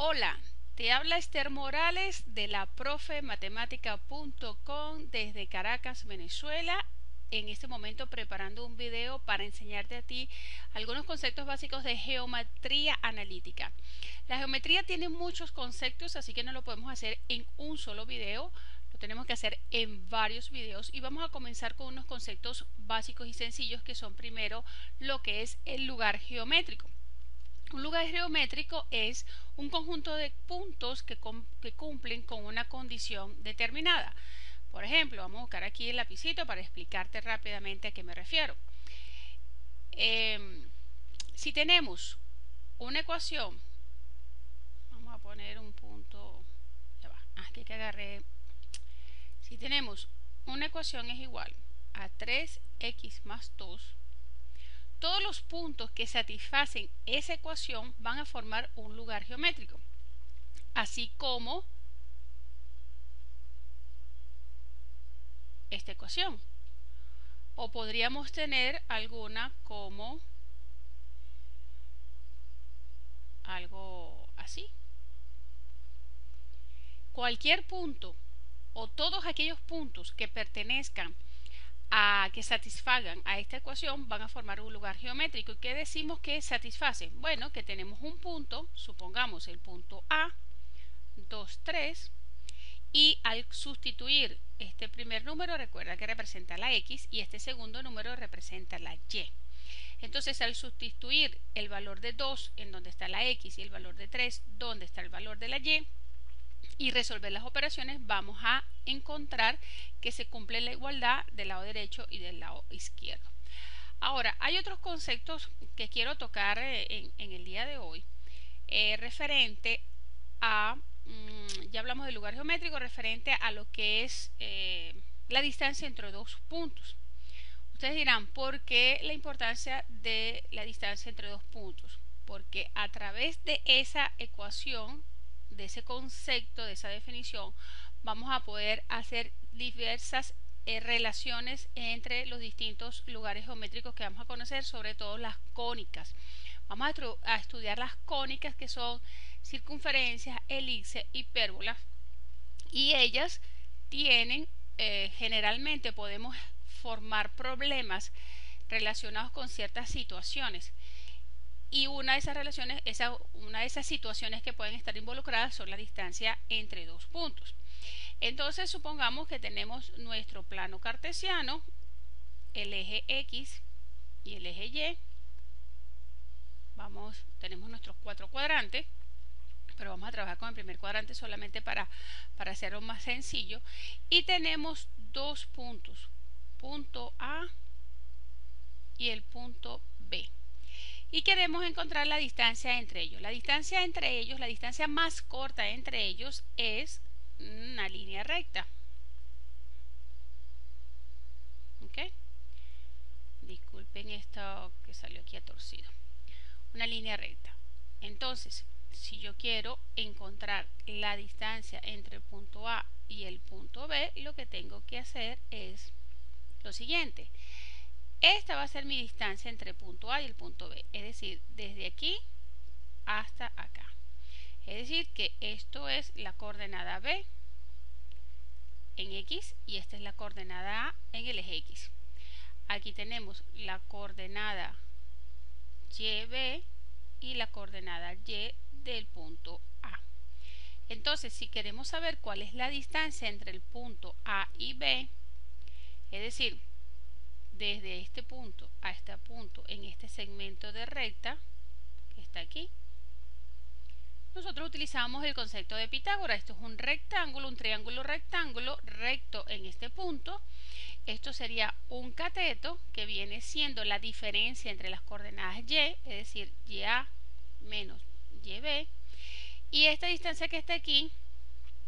Hola, te habla Esther Morales de la profematemática.com desde Caracas, Venezuela. En este momento preparando un video para enseñarte a ti algunos conceptos básicos de geometría analítica. La geometría tiene muchos conceptos, así que no lo podemos hacer en un solo video. Lo tenemos que hacer en varios videos y vamos a comenzar con unos conceptos básicos y sencillos que son primero lo que es el lugar geométrico. Un lugar geométrico es un conjunto de puntos que cumplen con una condición determinada. Por ejemplo, vamos a buscar aquí el lapicito para explicarte rápidamente a qué me refiero. Si tenemos una ecuación, vamos a poner un punto, ya va, aquí que agarré. Si tenemos una ecuación es igual a 3x más 2, todos los puntos que satisfacen esa ecuación van a formar un lugar geométrico, así como esta ecuación. O podríamos tener alguna como algo así. Cualquier punto o todos aquellos puntos que pertenezcan a que satisfagan a esta ecuación van a formar un lugar geométrico. ¿Y qué decimos que satisface? Bueno, que tenemos un punto, supongamos el punto A, 2, 3, y al sustituir este primer número, recuerda que representa la X y este segundo número representa la Y. Entonces, al sustituir el valor de 2 en donde está la X y el valor de 3 donde está el valor de la y resolver las operaciones, vamos a encontrar que se cumple la igualdad del lado derecho y del lado izquierdo. Ahora, hay otros conceptos que quiero tocar en el día de hoy referente a, ya hablamos del lugar geométrico, referente a lo que es la distancia entre dos puntos. Ustedes dirán, ¿por qué la importancia de la distancia entre dos puntos? Porque a través de esa ecuación, de ese concepto, de esa definición, vamos a poder hacer diversas relaciones entre los distintos lugares geométricos que vamos a conocer, sobre todo las cónicas. Vamos a estudiar las cónicas, que son circunferencias, elipses, hipérbolas, y ellas tienen, generalmente podemos formar problemas relacionados con ciertas situaciones. Y una de esas relaciones, una de esas situaciones que pueden estar involucradas son la distancia entre dos puntos. Entonces, supongamos que tenemos nuestro plano cartesiano, el eje X y el eje Y. Tenemos nuestros 4 cuadrantes, pero vamos a trabajar con el primer cuadrante solamente para hacerlo más sencillo. Y tenemos dos puntos, punto A y el punto B. Y queremos encontrar la distancia entre ellos. La distancia entre ellos, la distancia más corta entre ellos es una línea recta. ¿Ok? Disculpen esto que salió aquí a torcido. Una línea recta. Entonces, si yo quiero encontrar la distancia entre el punto A y el punto B, lo que tengo que hacer es lo siguiente. Esta va a ser mi distancia entre el punto A y el punto B, es decir, desde aquí hasta acá. Es decir, que esto es la coordenada B en X y esta es la coordenada A en el eje X. Aquí tenemos la coordenada YB y la coordenada Y del punto A. Entonces, si queremos saber cuál es la distancia entre el punto A y B, es decir, desde este punto a este punto en este segmento de recta que está aquí, nosotros utilizamos el concepto de Pitágoras. Esto es un rectángulo, un triángulo rectángulo recto en este punto. Esto sería un cateto, que viene siendo la diferencia entre las coordenadas Y, es decir, YA menos YB, y esta distancia que está aquí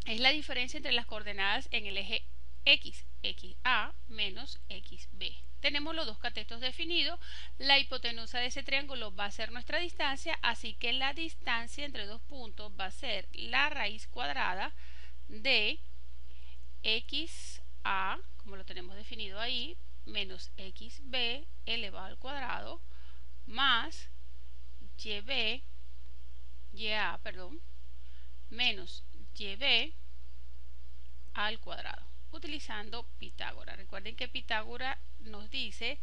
es la diferencia entre las coordenadas en el eje X, XA menos XB. Tenemos los dos catetos definidos. La hipotenusa de ese triángulo va a ser nuestra distancia, así que la distancia entre dos puntos va a ser la raíz cuadrada de XA, como lo tenemos definido ahí, menos XB elevado al cuadrado, más YA, menos YB al cuadrado, utilizando Pitágoras. Recuerden que Pitágoras nos dice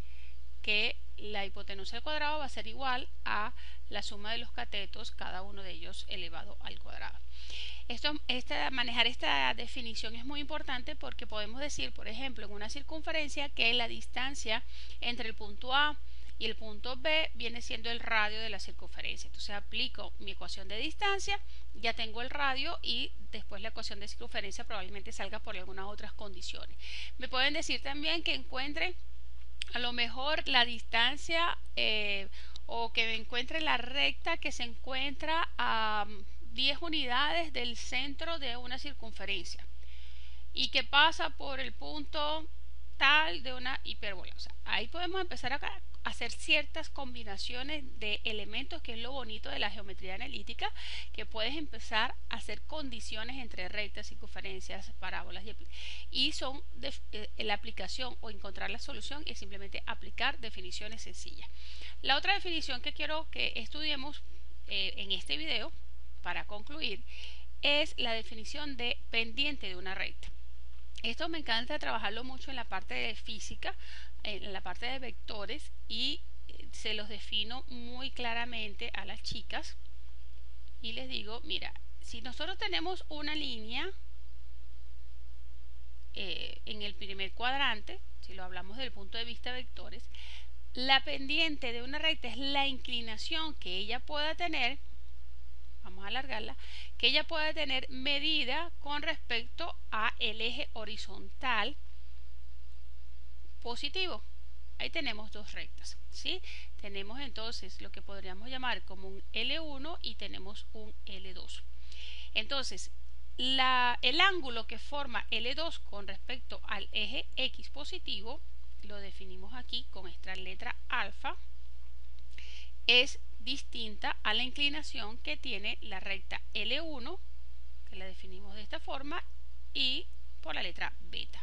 que la hipotenusa al cuadrado va a ser igual a la suma de los catetos, cada uno de ellos elevado al cuadrado. Manejar esta definición es muy importante porque podemos decir, por ejemplo, en una circunferencia que la distancia entre el punto A y el punto B viene siendo el radio de la circunferencia. Entonces aplico mi ecuación de distancia, ya tengo el radio y después la ecuación de circunferencia probablemente salga por algunas otras condiciones. Me pueden decir también que encuentre a lo mejor la distancia o que me encuentre la recta que se encuentra a 10 unidades del centro de una circunferencia y que pasa por el punto tal de una hipérbola. O sea, ahí podemos empezar a hacer ciertas combinaciones de elementos, que es lo bonito de la geometría analítica, que puedes empezar a hacer condiciones entre rectas, circunferencias, parábolas y son la aplicación o encontrar la solución es simplemente aplicar definiciones sencillas. La otra definición que quiero que estudiemos en este video para concluir es la definición de pendiente de una recta. Esto me encanta trabajarlo mucho en la parte de física, en la parte de vectores, y se los defino muy claramente a las chicas y les digo, mira, si nosotros tenemos una línea en el primer cuadrante, si lo hablamos desde el punto de vista de vectores, la pendiente de una recta es la inclinación que ella pueda tener, vamos a alargarla, que ella pueda tener medida con respecto a el eje horizontal positivo. Ahí tenemos dos rectas, ¿sí? Tenemos entonces lo que podríamos llamar como un L1 y tenemos un L2. Entonces, el ángulo que forma L2 con respecto al eje X positivo, lo definimos aquí con esta letra alfa, es distinta a la inclinación que tiene la recta L1, que la definimos de esta forma, y por la letra beta.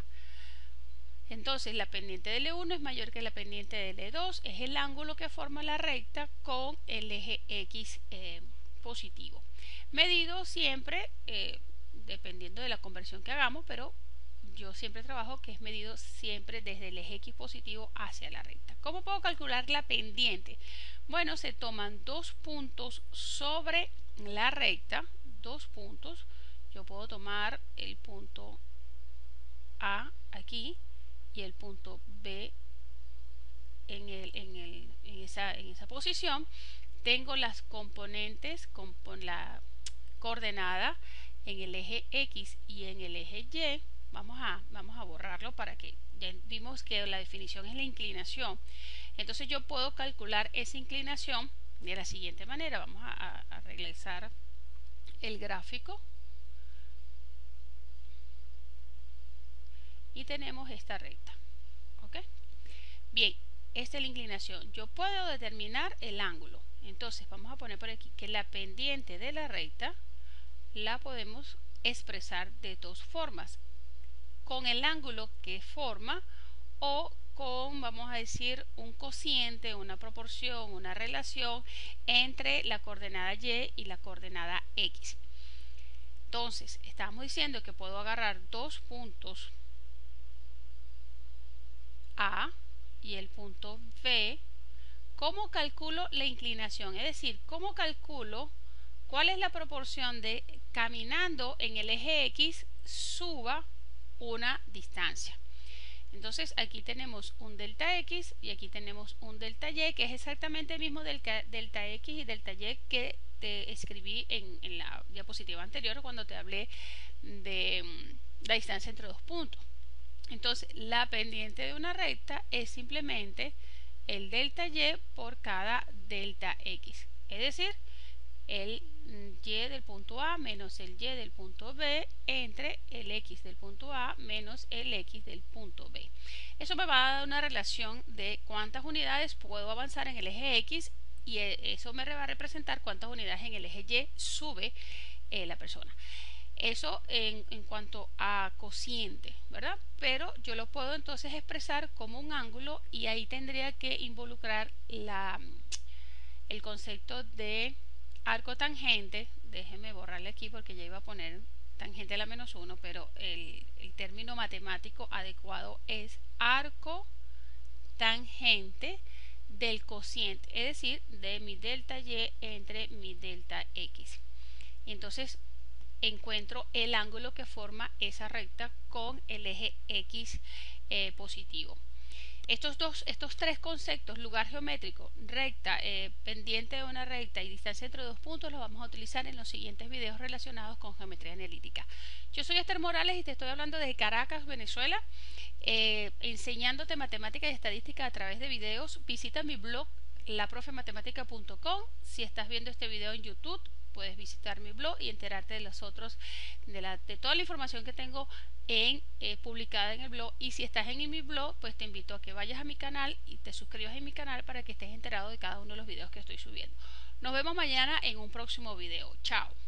Entonces la pendiente de L1 es mayor que la pendiente de L2, es el ángulo que forma la recta con el eje X positivo. Medido siempre, dependiendo de la conversión que hagamos, pero yo siempre trabajo que es medido siempre desde el eje X positivo hacia la recta. ¿Cómo puedo calcular la pendiente? Bueno, se toman 2 puntos sobre la recta, 2 puntos. Yo puedo tomar el punto A aquí y el punto B en esa posición. Tengo las componentes con la coordenada en el eje X y en el eje Y. Vamos a borrarlo para que ya vimos que la definición es la inclinación. Entonces yo puedo calcular esa inclinación de la siguiente manera. Vamos a regresar el gráfico y tenemos esta recta, ¿ok? Bien, esta es la inclinación. Yo puedo determinar el ángulo. Entonces vamos a poner por aquí que la pendiente de la recta la podemos expresar de dos formas: con el ángulo que forma o con, vamos a decir, un cociente, una proporción, una relación entre la coordenada Y y la coordenada X. Entonces, estamos diciendo que puedo agarrar dos puntos A y el punto B. ¿Cómo calculo la inclinación? Es decir, ¿cómo calculo cuál es la proporción de caminando en el eje X suba una distancia? Entonces aquí tenemos un delta X y aquí tenemos un delta Y, que es exactamente el mismo delta X y delta Y que te escribí en la diapositiva anterior cuando te hablé de la distancia entre dos puntos. Entonces la pendiente de una recta es simplemente el delta Y por cada delta X, es decir, el Y del punto A menos el Y del punto B entre el X del punto A menos el X del punto B. Eso me va a dar una relación de cuántas unidades puedo avanzar en el eje X y eso me va a representar cuántas unidades en el eje Y sube la persona. Eso en cuanto a cociente, ¿verdad? Pero yo lo puedo entonces expresar como un ángulo y ahí tendría que involucrar el concepto de arco tangente déjeme borrarle aquí porque ya iba a poner tangente a la menos 1, pero el término matemático adecuado es arco tangente del cociente, es decir, de mi delta y entre mi delta x. Entonces encuentro el ángulo que forma esa recta con el eje x positivo. Estos tres conceptos, lugar geométrico, recta, pendiente de una recta y distancia entre dos puntos, los vamos a utilizar en los siguientes videos relacionados con geometría analítica. Yo soy Esther Morales y te estoy hablando desde Caracas, Venezuela, enseñándote matemática y estadística a través de videos. Visita mi blog laprofematemática.com. Si estás viendo este video en YouTube, puedes visitar mi blog y enterarte de los otros, de toda la información que tengo publicada en el blog. Y si estás en mi blog, pues te invito a que vayas a mi canal y te suscribas en mi canal para que estés enterado de cada uno de los videos que estoy subiendo. Nos vemos mañana en un próximo video. Chao.